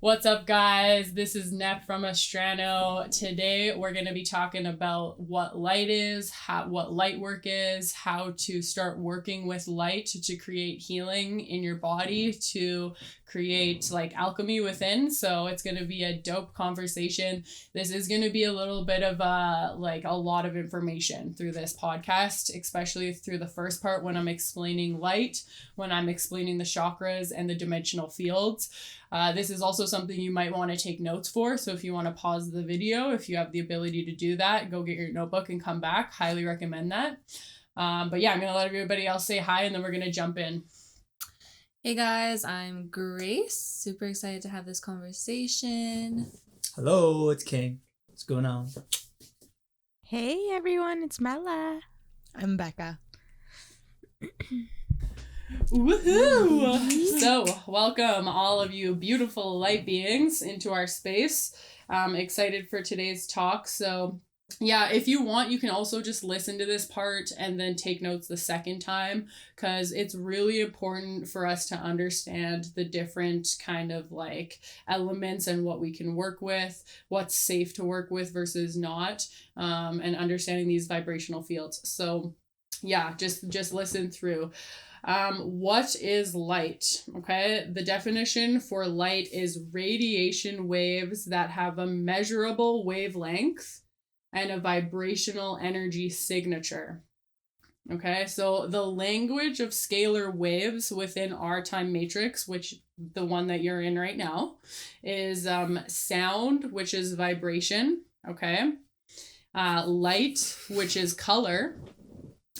What's up, guys? This is Nep from Astrano. Today, we're going to be talking about what light is, what light work is, how to start working with light to create healing in your body, to create like alchemy within. So it's going to be a dope conversation. This is going to be a little bit of a lot of information through this podcast, especially through the first part when I'm explaining light, when I'm explaining the chakras and the dimensional fields. This is also something you might want to take notes for. So if you want to pause the video, if you have the ability to do that, go get your notebook and come back. Highly recommend that. But yeah, I'm going to let everybody else say hi and then we're going to jump in. Hey guys, I'm Grace. Super excited to have this conversation. Hello, it's King. What's going on? Hey everyone, it's Mela. I'm Becca. Woohoo! So, welcome all of you beautiful light beings into our space. I'm excited for today's talk. So, yeah, if you want, you can also just listen to this part and then take notes the second time, because it's really important for us to understand the different kind of like elements and what we can work with, what's safe to work with versus not, and understanding these vibrational fields. So, yeah, just listen through. What is light? Okay, the definition for light is radiation waves that have a measurable wavelength and a vibrational energy signature. Okay, so the language of scalar waves within our time matrix, which the one that you're in right now, is sound, which is vibration. Okay, light, which is color,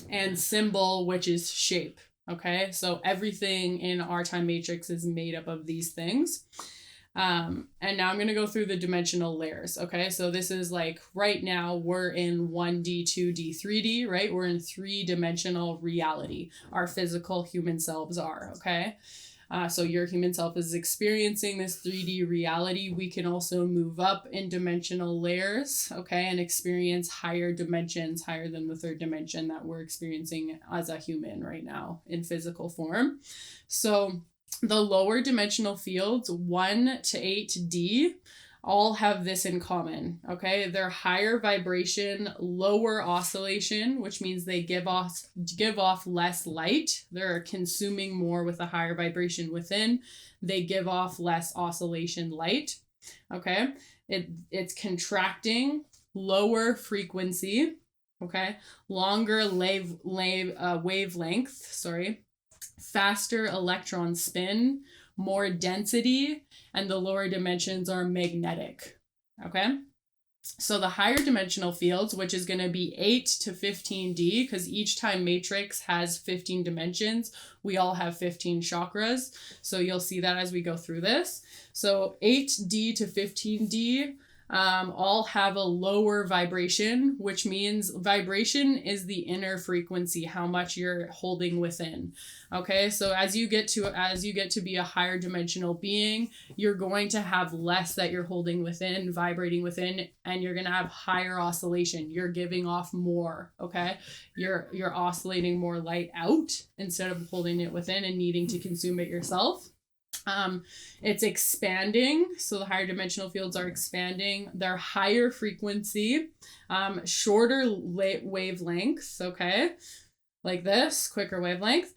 and symbol, which is shape. Okay, so everything in our time matrix is made up of these things. And now I'm going to go through the dimensional layers. Okay, so this is like right now we're in 1D, 2D, 3D, right? We're in 3-dimensional reality. Our physical human selves are, okay? So your human self is experiencing this 3D reality. We can also move up in dimensional layers, okay, and experience higher dimensions, higher than the 3rd dimension that we're experiencing as a human right now in physical form. So the lower dimensional fields, 1 to 8D, all have this in common, okay? They're higher vibration, lower oscillation, which means they give off less light. They're consuming more with a higher vibration within. They give off less oscillation light, okay? It's contracting, lower frequency, okay? Longer wavelength, faster electron spin, more density, and the lower dimensions are magnetic, okay? So the higher dimensional fields, which is going to be 8 to 15D, because each time matrix has 15 dimensions, we all have 15 chakras. So you'll see that as we go through this. So 8D to 15D all have a lower vibration, which means vibration is the inner frequency, how much you're holding within. Okay, so as you get to be a higher dimensional being, you're going to have less that you're holding within, vibrating within, and you're going to have higher oscillation. You're giving off more, okay? You're oscillating more light out instead of holding it within and needing to consume it yourself. It's expanding. So the higher dimensional fields are expanding. They're higher frequency, shorter wavelengths, okay? Like this, quicker wavelength,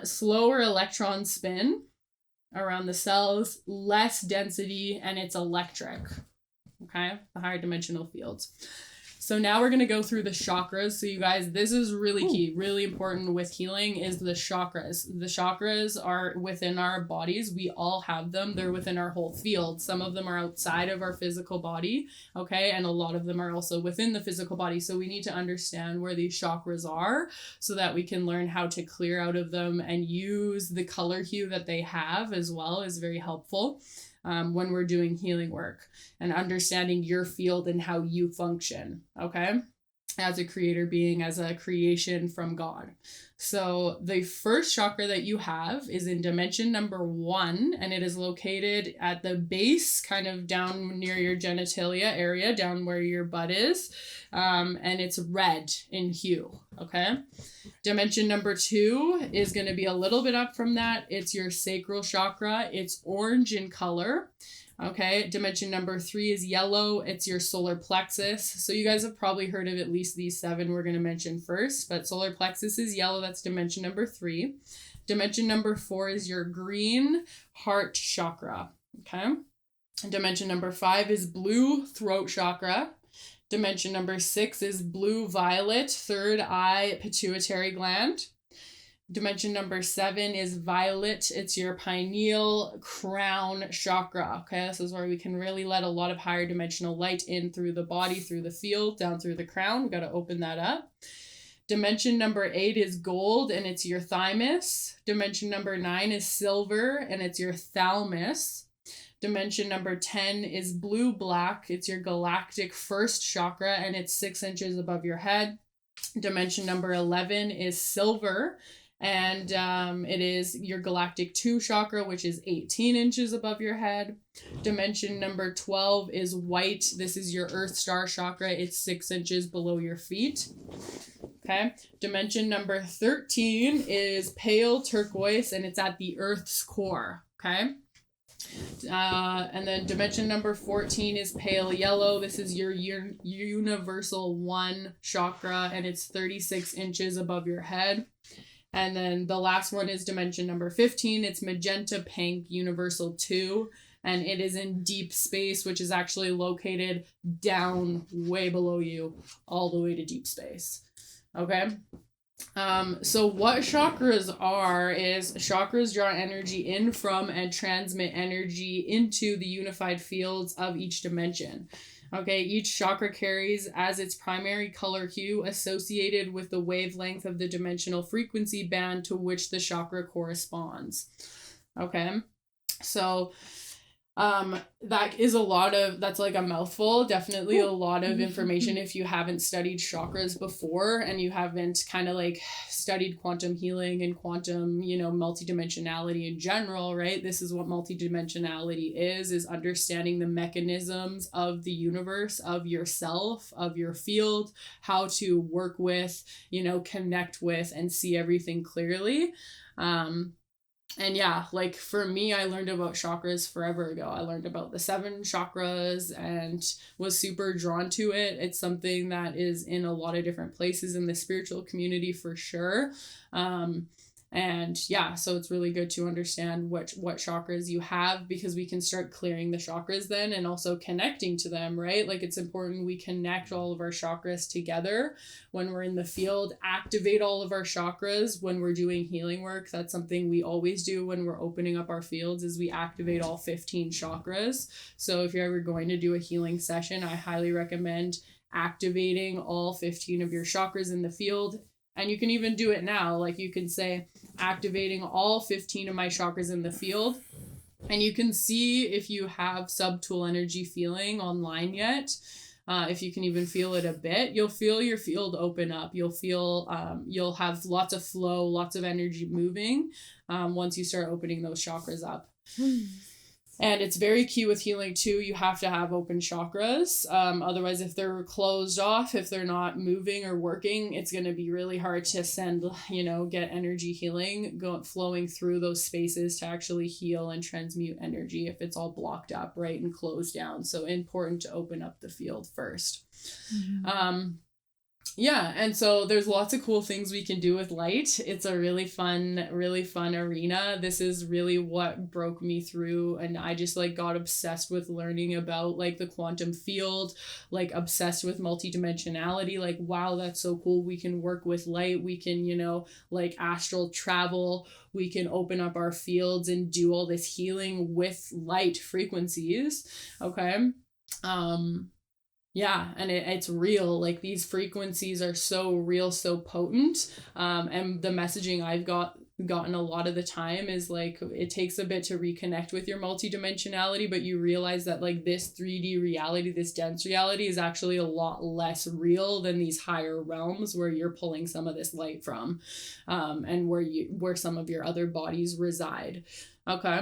slower electron spin around the cells, less density, and it's electric, okay? The higher dimensional fields. So now we're going to go through the chakras. So you guys, this is really key, really important with healing is the chakras. The chakras are within our bodies. We all have them. They're within our whole field. Some of them are outside of our physical body, okay? And a lot of them are also within the physical body. So we need to understand where these chakras are so that we can learn how to clear out of them and use the color hue that they have as well is very helpful. When we're doing healing work and understanding your field and how you function, okay? As a creator being, as a creation from God. So the first chakra that you have is in dimension number 1, and it is located at the base, kind of down near your genitalia area, down where your butt is. And it's red in hue, okay? Dimension number 2 is going to be a little bit up from that. It's your sacral chakra. It's orange in color. Okay, dimension number 3 is yellow. It's your solar plexus. So you guys have probably heard of at least these 7 we're going to mention first, but solar plexus is yellow. That's dimension number 3. Dimension number 4 is your green heart chakra. Okay, dimension number 5 is blue throat chakra. Dimension number 6 is blue violet third eye pituitary gland. Dimension number 7 is violet. It's your pineal crown chakra. Okay, this is where we can really let a lot of higher dimensional light in through the body, through the field, down through the crown. We got to open that up. Dimension number 8 is gold, and it's your thymus. Dimension number 9 is silver, and it's your thalamus. Dimension number 10 is blue black. It's your galactic first chakra, and it's 6 inches above your head. Dimension number 11 is silver, and it is your galactic 2 chakra, which is 18 inches above your head. Dimension number 12 is white. This is your earth star chakra. It's 6 inches below your feet. Okay. Dimension number 13 is pale turquoise, and it's at the earth's core. Okay. And then dimension number 14 is pale yellow. This is your universal 1 chakra, and it's 36 inches above your head. And then the last one is dimension number 15. It's magenta pink universal 2, and it is in deep space, which is actually located down way below you, all the way to deep space. Okay. So what chakras are is chakras draw energy in from and transmit energy into the unified fields of each dimension. Okay, each chakra carries as its primary color hue associated with the wavelength of the dimensional frequency band to which the chakra corresponds. Okay, so that's like a mouthful, definitely a lot of information if you haven't studied chakras before and you haven't kind of like studied quantum healing and quantum, multidimensionality in general, right? This is what multidimensionality is understanding the mechanisms of the universe, of yourself, of your field, how to work with, connect with and see everything clearly. And yeah, like for me, I learned about chakras forever ago. I learned about the 7 chakras and was super drawn to it. It's something that is in a lot of different places in the spiritual community for sure. And yeah, so it's really good to understand what chakras you have, because we can start clearing the chakras then and also connecting to them, right? Like it's important we connect all of our chakras together when we're in the field, activate all of our chakras when we're doing healing work. That's something we always do when we're opening up our fields, is we activate all 15 chakras. So if you're ever going to do a healing session, I highly recommend activating all 15 of your chakras in the field. And you can even do it now. Like you can say, activating all 15 of my chakras in the field. And you can see if you have subtool energy feeling online yet. If you can even feel it a bit, you'll feel your field open up. You'll feel, you'll have lots of flow, lots of energy moving once you start opening those chakras up. And it's very key with healing too. You have to have open chakras. Otherwise, if they're closed off, if they're not moving or working, it's going to be really hard to send, get energy healing flowing through those spaces to actually heal and transmute energy if it's all blocked up, right, and closed down. So important to open up the field first. Mm-hmm. Yeah, and so there's lots of cool things we can do with light. It's a really fun arena. This is really what broke me through, and I just got obsessed with learning about the quantum field, obsessed with multidimensionality. Wow, that's so cool. We can work with light. We can, astral travel. We can open up our fields and do all this healing with light frequencies. Okay. Yeah, and it's real. These frequencies are so real, so potent. And the messaging I've got gotten a lot of the time is like it takes a bit to reconnect with your multidimensionality, but you realize that like this 3D reality, this dense reality is actually a lot less real than these higher realms where you're pulling some of this light from, and where some of your other bodies reside. Okay.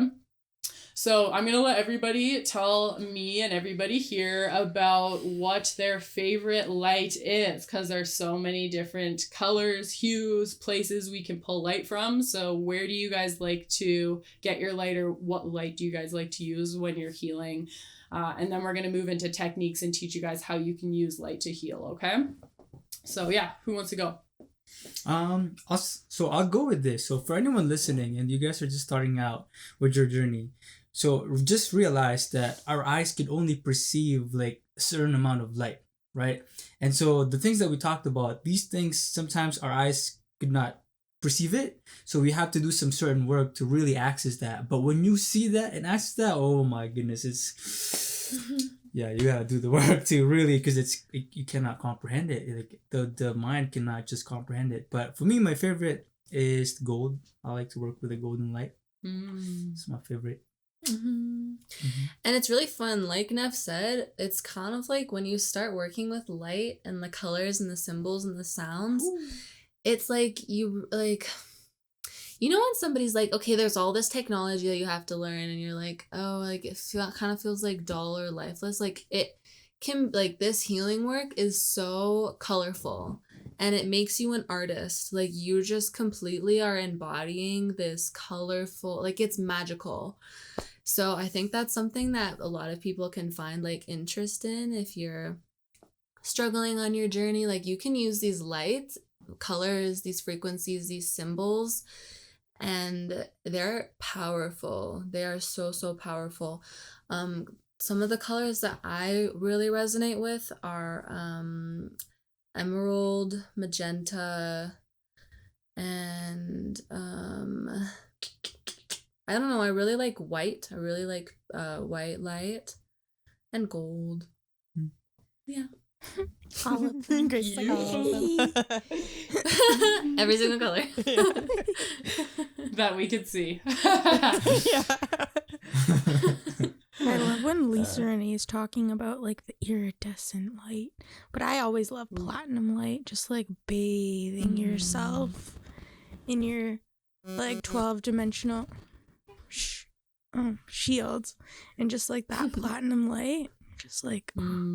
So I'm going to let everybody tell me and everybody here about what their favorite light is, because there's so many different colors, hues, places we can pull light from. So where do you guys like to get your light, or what light do you guys like to use when you're healing? And then we're going to move into techniques and teach you guys how you can use light to heal, okay? So yeah, who wants to go? I'll go with this. So for anyone listening and you guys are just starting out with your journey, so just realize that our eyes can only perceive like a certain amount of light, right? And so the things that we talked about, these things, sometimes our eyes could not perceive it. So we have to do some certain work to really access that. But when you see that and access that, oh my goodness, it's... Yeah, you gotta do the work to really, because you cannot comprehend it. Like the mind cannot just comprehend it. But for me, my favorite is gold. I like to work with a golden light. It's my favorite. And it's really fun. Like Neff said, it's kind of like when you start working with light and the colors and the symbols and the sounds, it's like you know when somebody's like, okay, there's all this technology that you have to learn, and you're like, oh, like it kind of feels like dull or lifeless. Like it can, like this healing work is so colorful and it makes you an artist. Like you just completely are embodying this colorful, like it's magical. So I think that's something that a lot of people can find like interest in if you're struggling on your journey. Like you can use these lights, colors, these frequencies, these symbols, and they're powerful. They are so, so powerful. Some of the colors that I really resonate with are emerald, magenta, and I don't know, I really like white. I really like white light and gold. Yeah. All of them. Grace, like all of them. Every single color. That we could see. Yeah. I love when Lisa Renee is talking about like the iridescent light, but I always love platinum light, just like bathing yourself in your like 12-dimensional shields, and just like that platinum light just like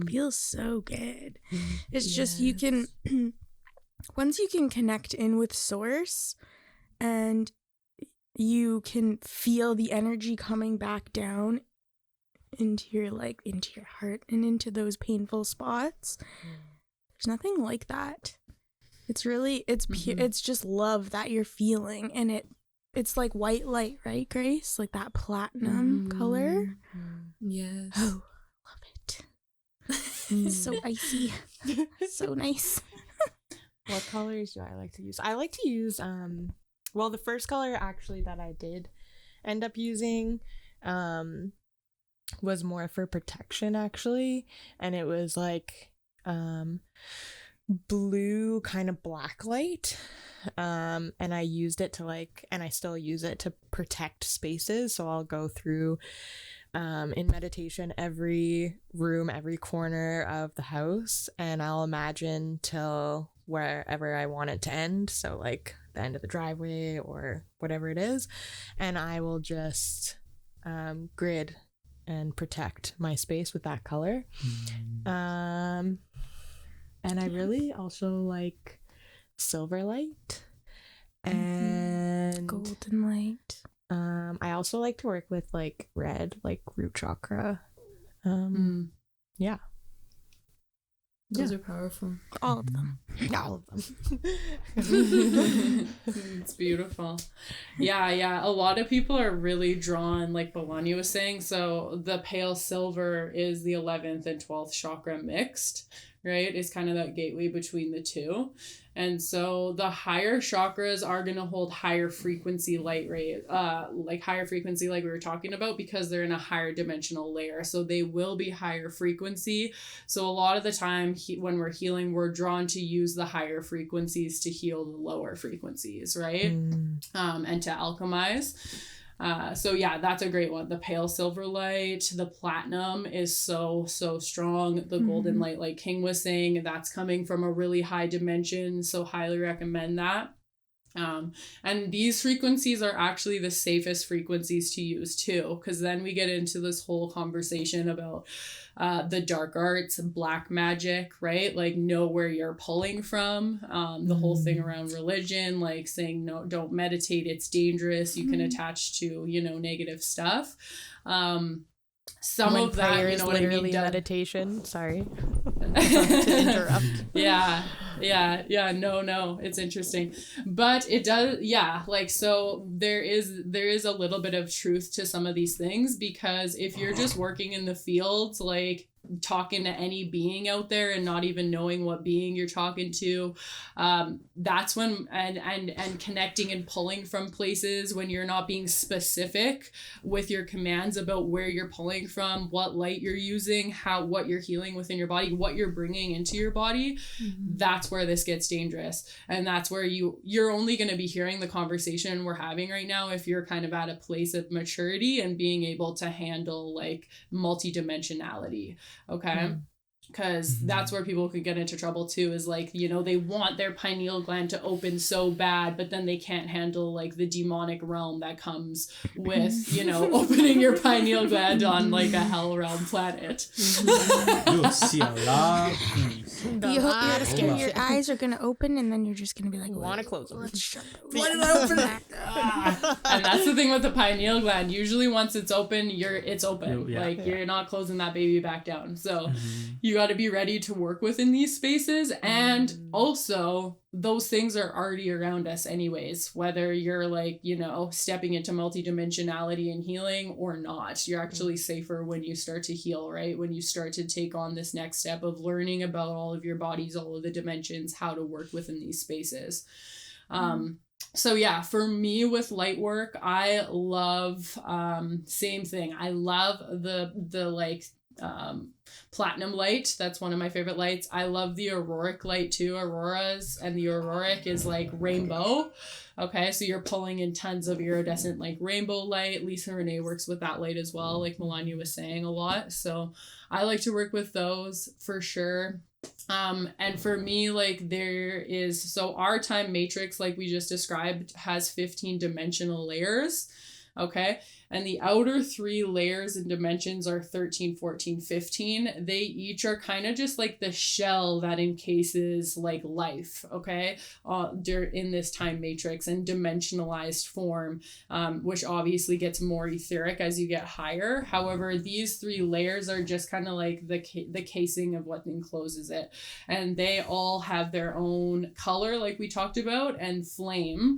feels so good. It's just you can once you can connect in with source and you can feel the energy coming back down into your heart and into those painful spots. There's nothing like that. It's really pure, it's just love that you're feeling, and it's like white light, right, Grace? Like that platinum color. Yes. Oh, love it. It's so icy. So nice. What colors do I like to use? I like to use well, the first color actually that I did end up using was more for protection actually, and it was like blue kind of black light, and I used it to like, and I still use it to protect spaces. So I'll go through in meditation every room, every corner of the house, and I'll imagine till wherever I want it to end, so like the end of the driveway or whatever it is, and I will just grid and protect my space with that color. And I really also like silver light and golden light. I also like to work with like red, like root chakra. Yeah. Those are powerful. All of them. All of them. It's beautiful. Yeah. A lot of people are really drawn, like Bellani was saying. So the pale silver is the 11th and 12th chakra mixed, right, is kind of that gateway between the two. And so the higher chakras are going to hold higher frequency light rate, like higher frequency, like we were talking about, because they're in a higher dimensional layer. So they will be higher frequency. So a lot of the time when we're healing, we're drawn to use the higher frequencies to heal the lower frequencies, right? And to alchemize. So yeah, that's a great one. The pale silver light, the platinum is so strong. The golden light, like King was saying, that's coming from a really high dimension. So highly recommend that. And these frequencies are actually the safest frequencies to use too, because then we get into this whole conversation about the dark arts, black magic, right? Like know where you're pulling from. The whole thing around religion, like saying no, don't meditate, it's dangerous. You can attach to, you know, negative stuff. Some when of that, prayer you is know what I mean? literally meditation. Sorry to interrupt. Yeah, no, it's interesting, but it does, yeah, like, so there is a little bit of truth to some of these things, because if you're just working in the fields, like talking to any being out there and not even knowing what being you're talking to, that's when and connecting and pulling from places when you're not being specific with your commands about where you're pulling from, what light you're using, what you're healing within your body, what you're bringing into your body. That's where this gets dangerous, and that's where you're only going to be hearing the conversation we're having right now if you're kind of at a place of maturity and being able to handle like multidimensionality. Okay. Because that's where people could get into trouble too, is like, you know, they want their pineal gland to open so bad, but then they can't handle like the demonic realm that comes with, you know, opening your pineal gland on like a hell realm planet. You'll see a lot of things. Your eyes are gonna open, and then you're just gonna be like, Want to close them. let's shut it. Why did I open it? And that's the thing with the pineal gland. Usually once it's open, it's open. You're not closing that baby back down. So you got to be ready to work within these spaces. And also those things are already around us anyways, whether you're like, you know, stepping into multidimensionality and healing or not. You're actually safer when you start to heal, right? When you start to take on this next step of learning about all of your bodies, all of the dimensions, how to work within these spaces. So yeah, for me with light work, I love, same thing. I love the like, platinum light. That's one of my favorite lights. I love the auroric light too. Auroras, and the auroric is like rainbow. Okay, so you're pulling in tons of iridescent like rainbow light. Lisa Renee works with that light as well, like Melania was saying, a lot. So I like to work with those for sure. And for me, like so our time matrix, like we just described, has 15 dimensional layers. Okay. And the outer 3 layers and dimensions are 13, 14, 15. They each are kind of just like the shell that encases like life, okay, in this time matrix and dimensionalized form, which obviously gets more etheric as you get higher. However, these 3 layers are just kind of like the casing of what encloses it. And they all have their own color, like we talked about, and flame,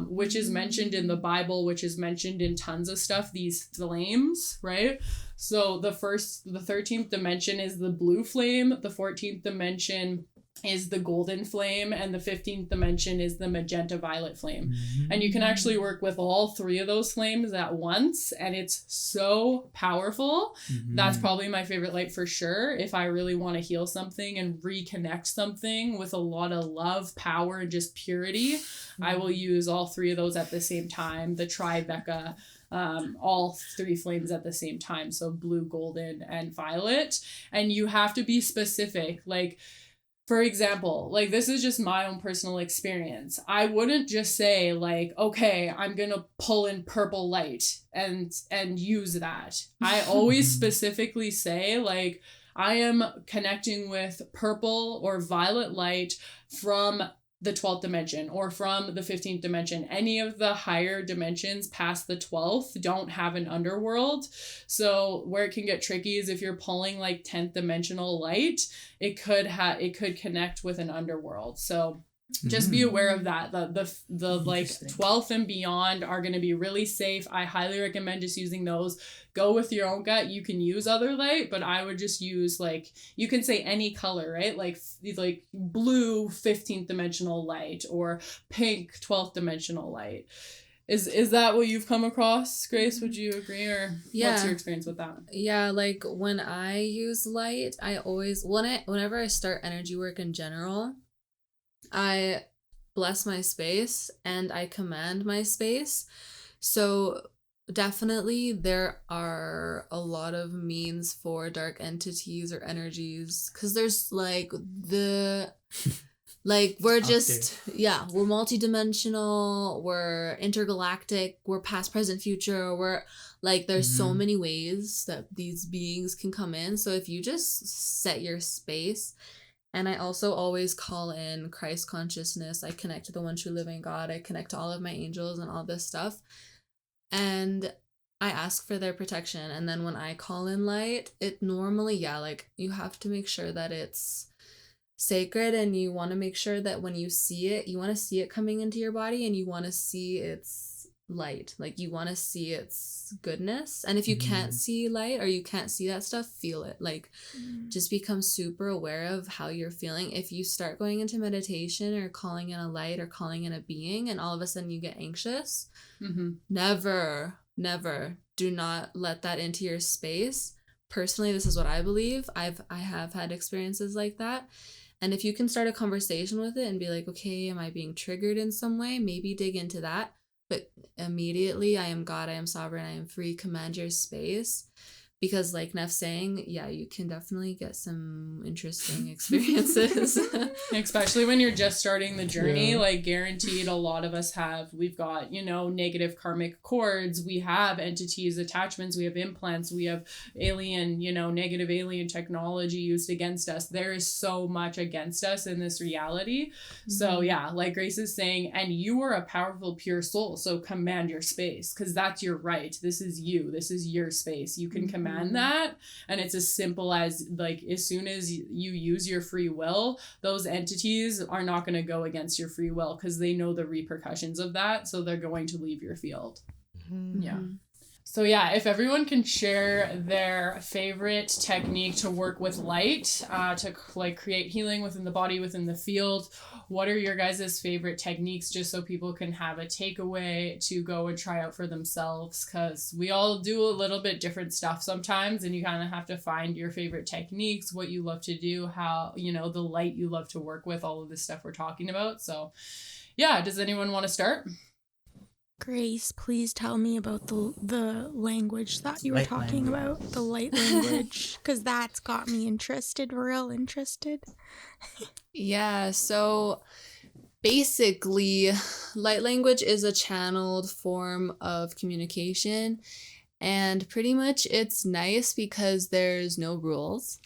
which is mentioned in the Bible, which is mentioned in tons of stuff, these flames, right? So the 13th dimension is the blue flame, the 14th dimension is the golden flame, and the 15th dimension is the magenta violet flame. And you can actually work with all 3 of those flames at once, and it's so powerful. That's probably my favorite light for sure. If I really want to heal something and reconnect something with a lot of love, power, and just purity, I will use all 3 of those at the same time, the Tribeca, all 3 flames at the same time. So blue, golden, and violet. And you have to be specific. Like, for example, like this is just my own personal experience. I wouldn't just say like, okay, I'm going to pull in purple light and use that. I always specifically say like, I am connecting with purple or violet light from the 12th dimension or from the 15th dimension. Any of the higher dimensions past the 12th don't have an underworld. So where it can get tricky is if you're pulling like 10th dimensional light, it could connect with an underworld. So Just be aware of that. The like Interesting. 12th and beyond are going to be really safe. I highly recommend just using those. Go with your own gut. You can use other light, but I would just use, like, you can say any color, right? Like blue 15th dimensional light or pink 12th dimensional light. Is that what you've come across, Grace? Would you agree, or what's your experience with that? Yeah, like when I use light, I always whenever I start energy work in general, I bless my space and I command my space. So definitely there are a lot of means for dark entities or energies, because there's like we're Out just we're multidimensional, we're intergalactic, we're past, present, future, we're like there's so many ways that these beings can come in. So if you just set your space. And I also always call in Christ consciousness. I connect to the one true living God. I connect to all of my angels and all this stuff. And I ask for their protection. And then when I call in light, it normally, like you have to make sure that it's sacred, and you want to make sure that when you see it, you want to see it coming into your body, and you want to see its light. Like you want to see its goodness. And if you can't see light or you can't see that stuff, feel it. Like just become super aware of how you're feeling. If you start going into meditation or calling in a light or calling in a being and all of a sudden you get anxious, never do not let that into your space. Personally, this is what I believe. I have had experiences like that. And if you can start a conversation with it and be like, okay, am I being triggered in some way? Maybe dig into that. But immediately, I am God, I am sovereign, I am free, command your space. Because like Neff's saying, you can definitely get some interesting experiences. Especially when you're just starting the journey, like guaranteed a lot of us we've got, negative karmic cords, we have entities, attachments, we have implants, we have alien, negative alien technology used against us. There is so much against us in this reality. So like Grace is saying, and you are a powerful, pure soul. So command your space, because that's your right. This is you. This is your space. You can command that, and it's as simple as like as soon as you use your free will, those entities are not going to go against your free will because they know the repercussions of that, so they're going to leave your field. So if everyone can share their favorite technique to work with light, to like create healing within the body, within the field, what are your guys' favorite techniques, just so people can have a takeaway to go and try out for themselves? Because we all do a little bit different stuff sometimes, and you kind of have to find your favorite techniques, what you love to do, how, the light you love to work with, all of this stuff we're talking about. So does anyone want to start? Grace, please tell me about the language that you were Light talking language. about, the light language, because that's got me real interested. So basically, light language is a channeled form of communication, and pretty much it's nice because there's no rules,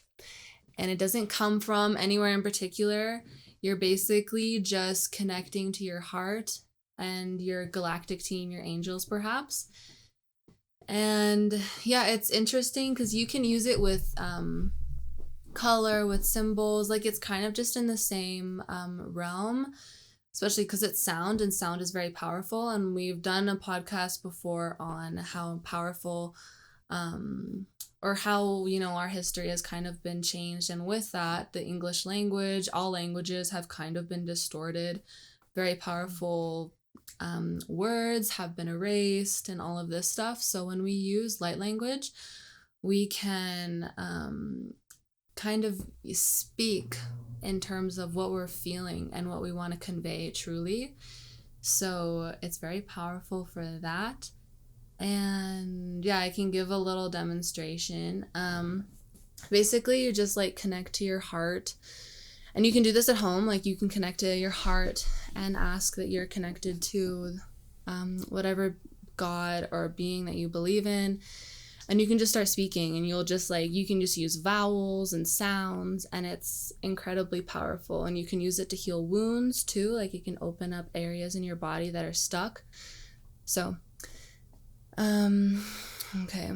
and it doesn't come from anywhere in particular. You're basically just connecting to your heart and your galactic team, your angels perhaps. And it's interesting because you can use it with color, with symbols, like it's kind of just in the same realm, especially because it's sound, and sound is very powerful. And we've done a podcast before on how powerful or how our history has kind of been changed, and with that the English language, all languages have kind of been distorted. Very powerful words have been erased and all of this stuff. So when we use light language, we can kind of speak in terms of what we're feeling and what we want to convey truly. So it's very powerful for that. And I can give a little demonstration. Basically you just like connect to your heart. And you can do this at home, like you can connect to your heart and ask that you're connected to whatever God or being that you believe in. And you can just start speaking, and you can just use vowels and sounds, and it's incredibly powerful. And you can use it to heal wounds too, like it can open up areas in your body that are stuck. So, okay.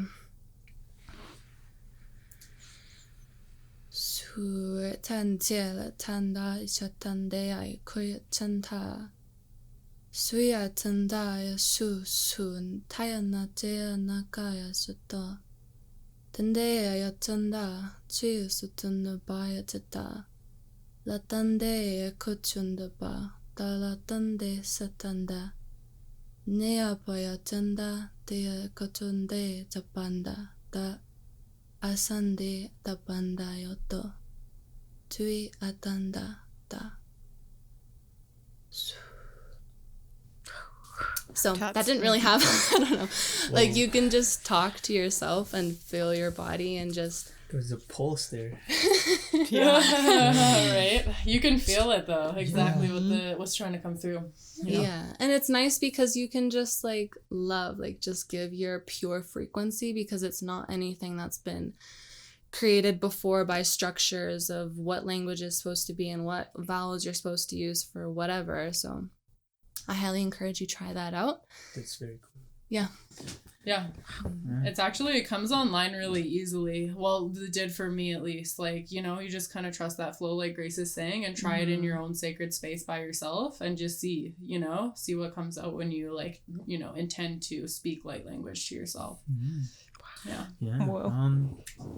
Suet tan tiela tanda chatandea kuya chanta. Suya tandaya su sun tayana tea nakaya sutta. Tandea yatanda chiu sutunda baya tata. Latande kuchunda ba dalatande satanda. Nea baya tanda dea kuchunde tapanda da asande tapanda yoto. Tui atanda da. So that didn't really have, I don't know, like you can just talk to yourself and feel your body and just. There's a pulse there. Right? You can feel it though, exactly what's trying to come through. You know? Yeah, and it's nice because you can just like love, like just give your pure frequency because it's not anything that's been created before by structures of what language is supposed to be and what vowels you're supposed to use for whatever. So I highly encourage you try that out. That's very cool. Yeah. Yeah. It's actually, it comes online really easily. Well, it did for me at least. Like, you know, you just kind of trust that flow like Grace is saying and try it in your own sacred space by yourself and just see, you know, see what comes out when you like, you know, intend to speak light language to yourself. Yeah. Yeah. Whoa.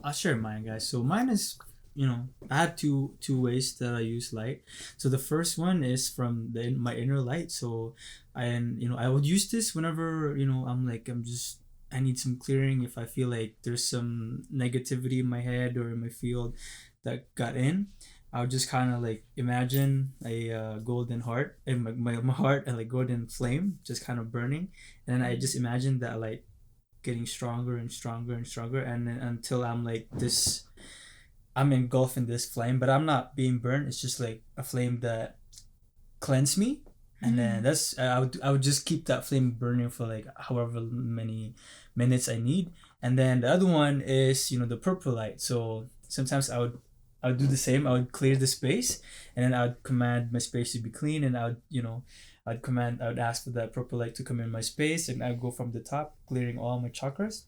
I'll share mine, guys. So mine is, you know, I have two ways that I use light. So the first one is from my inner light. So I would use this whenever, you know, I need some clearing. If I feel like there's some negativity in my head or in my field that got in, I would just kind of like imagine a golden heart and my heart and like golden flame just kind of burning, and I just imagine that light getting stronger and stronger and stronger, and then until I'm like this, I'm engulfed in this flame, but I'm not being burned. It's just like a flame that cleanse me, and then that's I would just keep that flame burning for like however many minutes I need. And then the other one is, you know, the purple light. So sometimes I would do the same. I would clear the space, and then I would command my space to be clean, and I would ask for that purple light to come in my space, and I would go from the top, clearing all my chakras.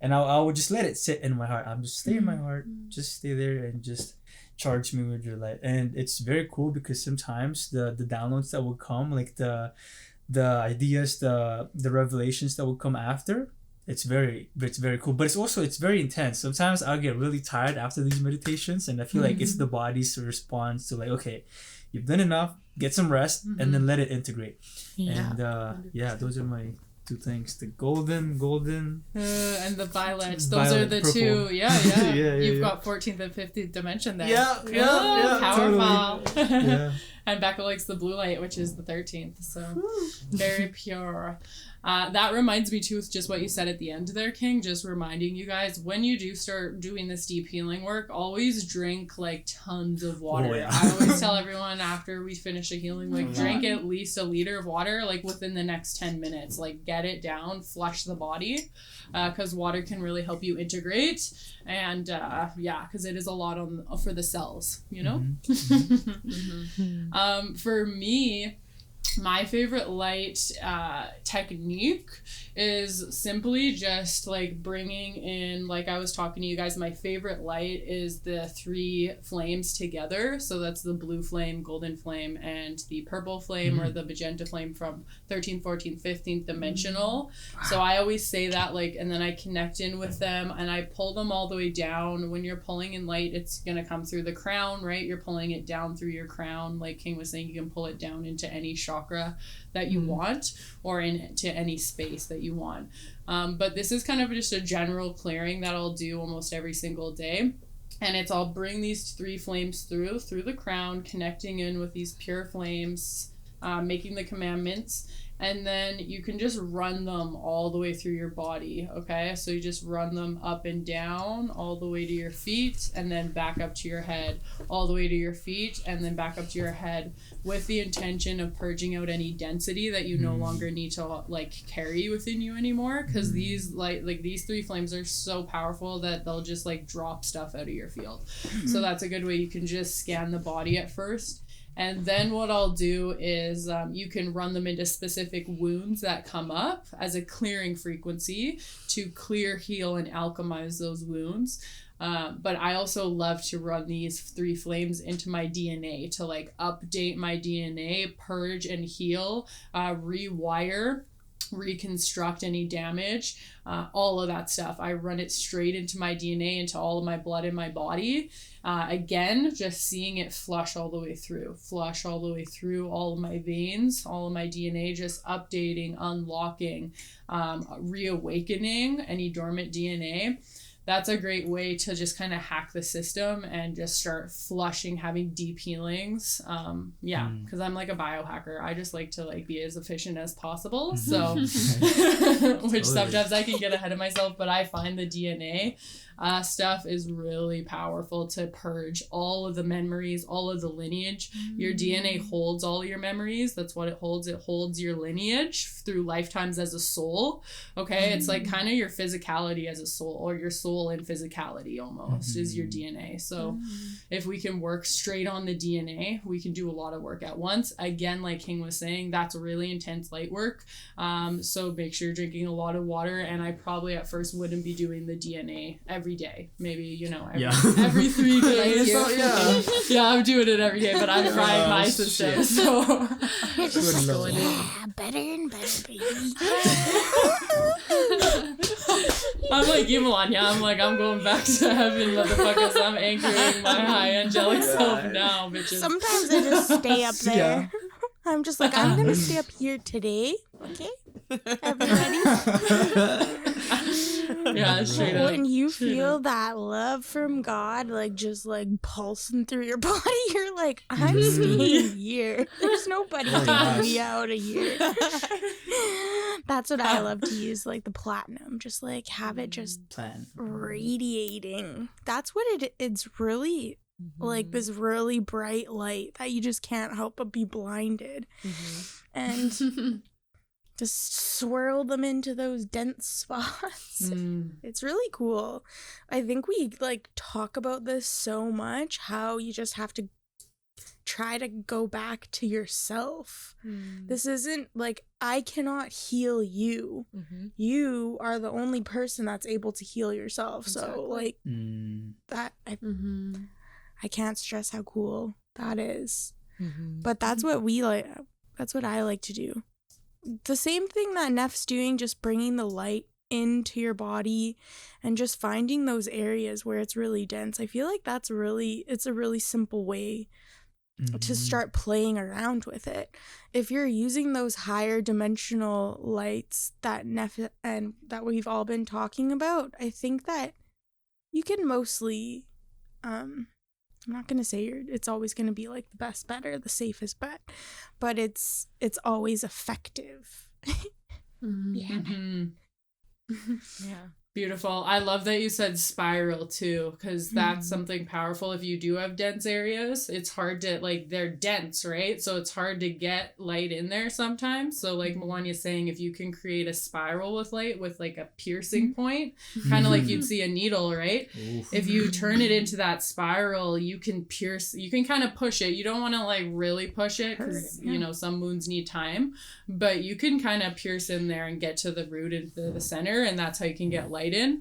And I would just let it sit in my heart. I'm just stay in my heart, just stay there and just charge me with your light. And it's very cool because sometimes the downloads that will come, like the ideas, the revelations that will come after, it's very cool. But it's very intense. Sometimes I'll get really tired after these meditations, and I feel like it's the body's response to like, okay, you've done enough, get some rest, and then let it integrate. Yeah. And those are my two things: the golden and the violet. Those violet, are the purple. two. Yeah. Yeah, You've yeah. got 14th and 15th dimension there. Yeah, Powerful. totally. Yeah. And Becca likes the blue light, which is the 13th. So very pure. That reminds me too, with just what you said at the end there, King, just reminding you guys, when you do start doing this deep healing work, always drink like tons of water. Oh, yeah. I always tell everyone after we finish a healing, like drink at least a liter of water, like within the next 10 minutes, like get it down, flush the body, because water can really help you integrate. And because it is a lot for the cells, you know? For me, my favorite light technique is simply just like bringing in, like I was talking to you guys, my favorite light is the 3 flames together. So that's the blue flame, golden flame, and the purple flame or the magenta flame from 13th, 14th, 15th dimensional. So I always say that, like, and then I connect in with them and I pull them all the way down. When you're pulling in light, it's going to come through the crown, right? You're pulling it down through your crown. Like King was saying, you can pull it down into any chakra that you want, or into any space that you want. But this is kind of just a general clearing that I'll do almost every single day. And I'll bring these 3 flames through the crown, connecting in with these pure flames, making the commandments. And then you can just run them all the way through your body, okay? So you just run them up and down, all the way to your feet, and then back up to your head, all the way to your feet, and then back up to your head, with the intention of purging out any density that you no longer need to like carry within you anymore. Because these these 3 flames are so powerful that they'll just like drop stuff out of your field. So that's a good way. You can just scan the body at first. And then what I'll do is you can run them into specific wounds that come up as a clearing frequency to clear, heal, and alchemize those wounds. But I also love to run these 3 flames into my DNA to like update my DNA, purge and heal, rewire, reconstruct any damage, all of that stuff. I run it straight into my DNA, into all of my blood in my body. Again, just seeing it flush all the way through all of my veins, all of my DNA, just updating, unlocking, reawakening any dormant DNA. That's a great way to just kind of hack the system and just start flushing, having deep healings. Because I'm like a biohacker. I just like to like be as efficient as possible. So, which sometimes I can get ahead of myself, but I find the DNA stuff is really powerful to purge all of the memories, all of the lineage. Your DNA holds all your memories. That's what it holds. It holds your lineage through lifetimes as a soul. Okay, it's like kind of your physicality as a soul, or your soul in physicality almost is your DNA. So if we can work straight on the DNA, we can do a lot of work at once. Again, like King was saying, that's really intense light work. So make sure you're drinking a lot of water, and I probably at first wouldn't be doing the DNA every day, maybe every 3 days. Yeah, I'm doing it every day, but I'm trying my system. So Just going better and better, baby. I'm like you, Melania. I'm like, I'm going back to heaven, motherfuckers. I'm anchoring my high angelic self now, bitches. Sometimes I just stay up there. I'm just like, I'm gonna stay up here today, okay? Everybody. Yeah, straight up. When you feel that love from God, like just like pulsing through your body, you're like, I'm staying here. There's nobody getting me out of here. That's what I love to use, like the platinum. Just like have it just radiating. That's what it's really like, this really bright light that you just can't help but be blinded. And just swirl them into those dense spots. It's really cool. I think we like talk about this so much, how you just have to try to go back to yourself. This isn't like, I cannot heal you. You are the only person that's able to heal yourself. Exactly. So like that I can't stress how cool that is. But that's what we like. That's what I like to do. The same thing that Neff's doing, just bringing the light into your body and just finding those areas where it's really dense. I feel like it's a really simple way to start playing around with it. If you're using those higher dimensional lights that Neff and that we've all been talking about, I think that you can mostly, I'm not going to say it's always going to be like the best bet or the safest bet, but it's always effective. Yeah. Beautiful. I love that you said spiral too, because that's something powerful. If you do have dense areas, it's hard to, like, they're dense, right? So it's hard to get light in there sometimes. So like Melania's saying, if you can create a spiral with light with like a piercing point, kind of like you'd see a needle, right? If you turn it into that spiral, you can pierce, you can kind of push it. You don't want to like really push it because, you know, some wounds need time, but you can kind of pierce in there and get to the root into the center, and that's how you can get light in.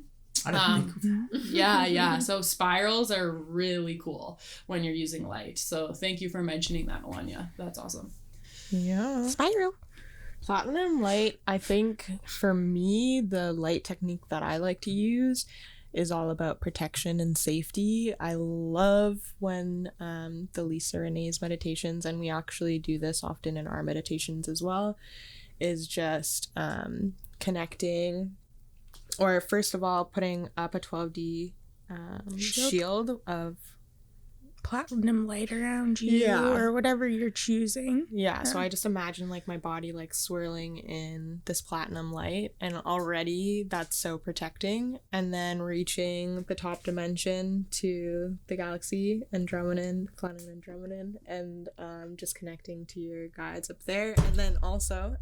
So spirals are really cool when you're using light. So thank you for mentioning that, Melania. That's awesome. Spiral. Platinum light, I think for me, the light technique that I like to use is all about protection and safety. I love when the Lisa Renee's meditations, and we actually do this often in our meditations as well, is just connecting, or first of all putting up a 12D shield of platinum light around you, or whatever you're choosing. So I just imagine like my body like swirling in this platinum light, and already that's so protecting. And then reaching the top dimension to the galaxy, Andromedan, planet Andromedan, and just connecting to your guides up there, and then also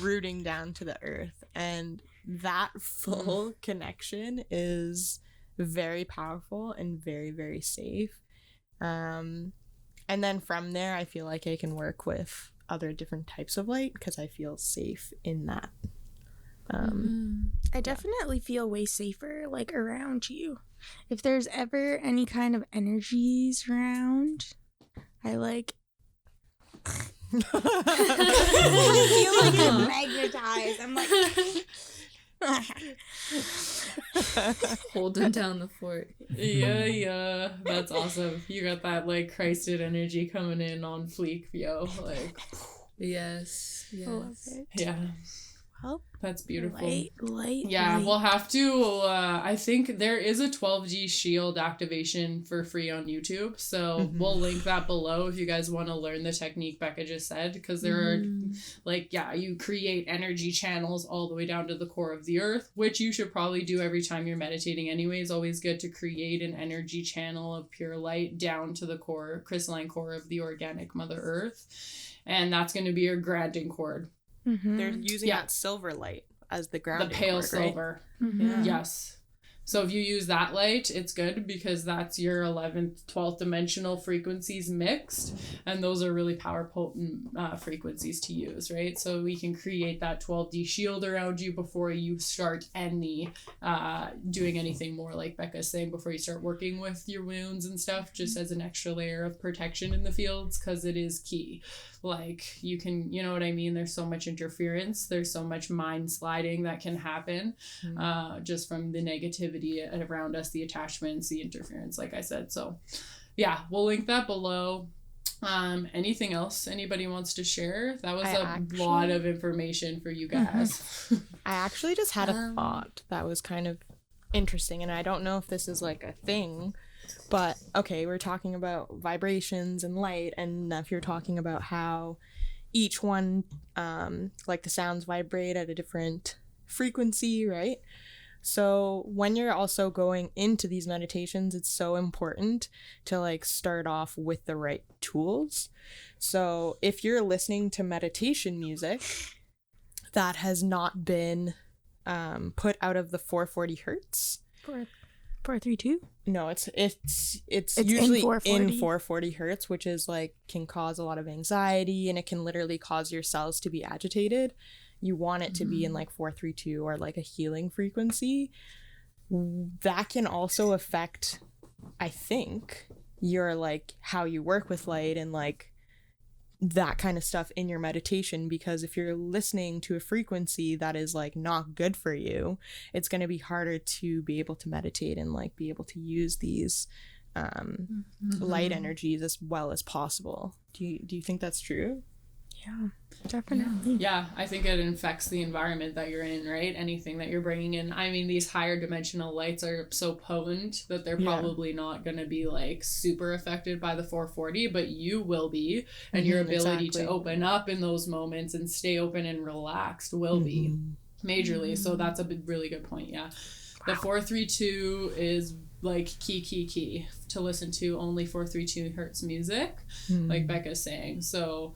rooting down to the earth. And that full connection is very powerful and very, very safe. And then from there, I feel like I can work with other different types of light because I feel safe in that. I definitely feel way safer like around you. If there's ever any kind of energies around, I like I feel like I'm magnetized. I'm like Holding down the fort. Yeah, that's awesome. You got that like Christed energy coming in on fleek, yo. Like, Yes. I love it. yeah, Well, that's beautiful. light. We'll have to, I think there is a 12G shield activation for free on YouTube. So we'll link that below if you guys want to learn the technique Becca just said. Because there are, like, you create energy channels all the way down to the core of the earth, which you should probably do every time you're meditating anyways. Always good to create an energy channel of pure light down to the core, crystalline core of the organic Mother Earth. And that's going to be your grounding cord. They're using that silver light as the grounding The pale cord, silver. Right? Yeah. Yes. So if you use that light, it's good because that's your 11th, 12th dimensional frequencies mixed. And those are really power potent frequencies to use, right? So we can create that 12D shield around you before you start any doing anything more, like Becca's saying, before you start working with your wounds and stuff, just as an extra layer of protection in the fields, because it is key. Like, you can, you know what I mean? There's so much interference. There's so much mind sliding that can happen just from the negativity around us, the attachments, the interference, like I said. So yeah, we'll link that below. Anything else anybody wants to share? That was lot of information for you guys. I actually just had a thought that was kind of interesting, and I don't know if this is like a thing, but okay, we're talking about vibrations and light, and if you're talking about how each one like the sounds vibrate at a different frequency, right? So when you're also going into these meditations, it's so important to like start off with the right tools. So if you're listening to meditation music that has not been put out of the 440 hertz. 432? No, it's usually in 440. 440 hertz, which is like can cause a lot of anxiety, and it can literally cause your cells to be agitated. You want it to be in like 432 or like a healing frequency. That can also affect, I think, your like how you work with light and like that kind of stuff in your meditation, because if you're listening to a frequency that is like not good for you, it's going to be harder to be able to meditate and like be able to use these light energies as well as possible. Do you think that's true? Yeah, definitely. Yeah, I think it infects the environment that you're in, right? Anything that you're bringing in. I mean, these higher dimensional lights are so potent that they're probably not going to be like super affected by the 440, but you will be, and your ability to open up in those moments and stay open and relaxed will be majorly. So that's a really good point. Yeah. The 432 is like key to listen to only 432 hertz music, like Becca's saying. So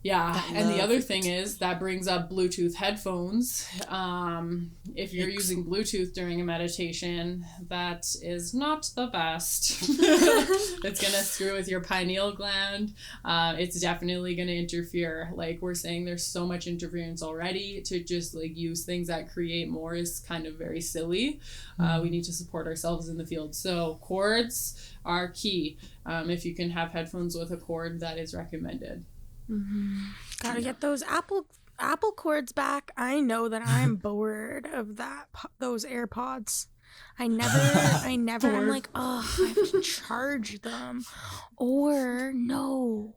yeah, and the other thing is that brings up Bluetooth headphones. If you're using Bluetooth during a meditation, that is not the best. It's going to screw with your pineal gland. It's definitely going to interfere. Like we're saying, there's so much interference already. To just like use things that create more is kind of very silly. We need to support ourselves in the field. So cords are key. If you can have headphones with a cord, that is recommended. Gotta get those Apple cords back. I know that I'm bored of those AirPods. I never I'm like, oh, I have to charge them. Or no,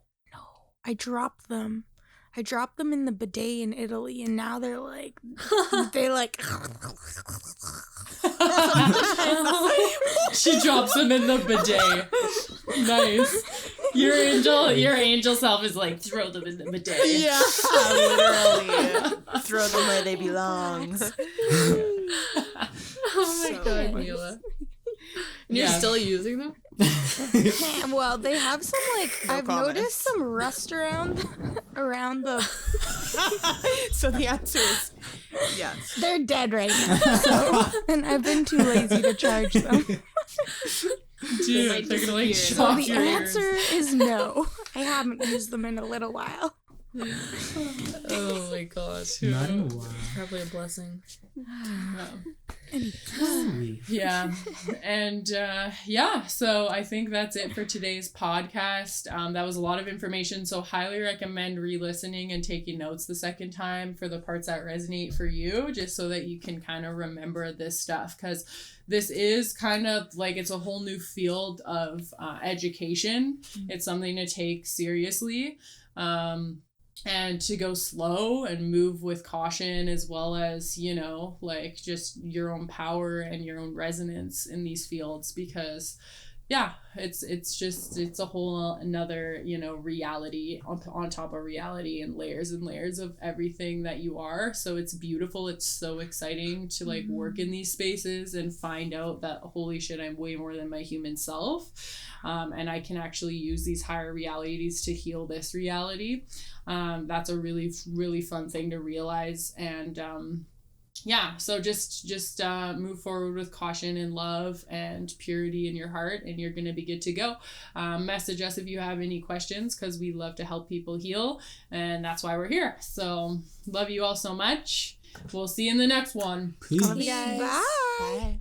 I dropped them in the bidet in Italy, and now they're like She drops them in the bidet. Nice. Your angel self is like, throw them in the bidet. Yeah, literally throw them where they belong. Oh my god, Mila. And you're still using them? Well, they have some I've noticed some rust around the. So the answer is yes. They're dead right now. So, and I've been too lazy to charge them. Dude, they're gonna like So shock the your ears. answer is no. I haven't used them in a little while. Oh my gosh. Not in a while. Probably a blessing. Sweet. Yeah. And yeah, so I think that's it for today's podcast. That was a lot of information, so highly recommend re-listening and taking notes the second time for the parts that resonate for you, just so that you can kind of remember this stuff, because this is kind of like, it's a whole new field of education. It's something to take seriously. And to go slow and move with caution, as well as, you know, like just your own power and your own resonance in these fields, because yeah, it's a whole another, you know, reality on top of reality, and layers of everything that you are. So it's beautiful. It's so exciting to like work in these spaces and find out that, holy shit, I'm way more than my human self. And I can actually use these higher realities to heal this reality. That's a really, really fun thing to realize. And yeah, so just move forward with caution and love and purity in your heart, and you're gonna be good to go. Message us if you have any questions, because we love to help people heal, and that's why we're here. So love you all so much. We'll see you in the next one. Peace. Bye. Bye.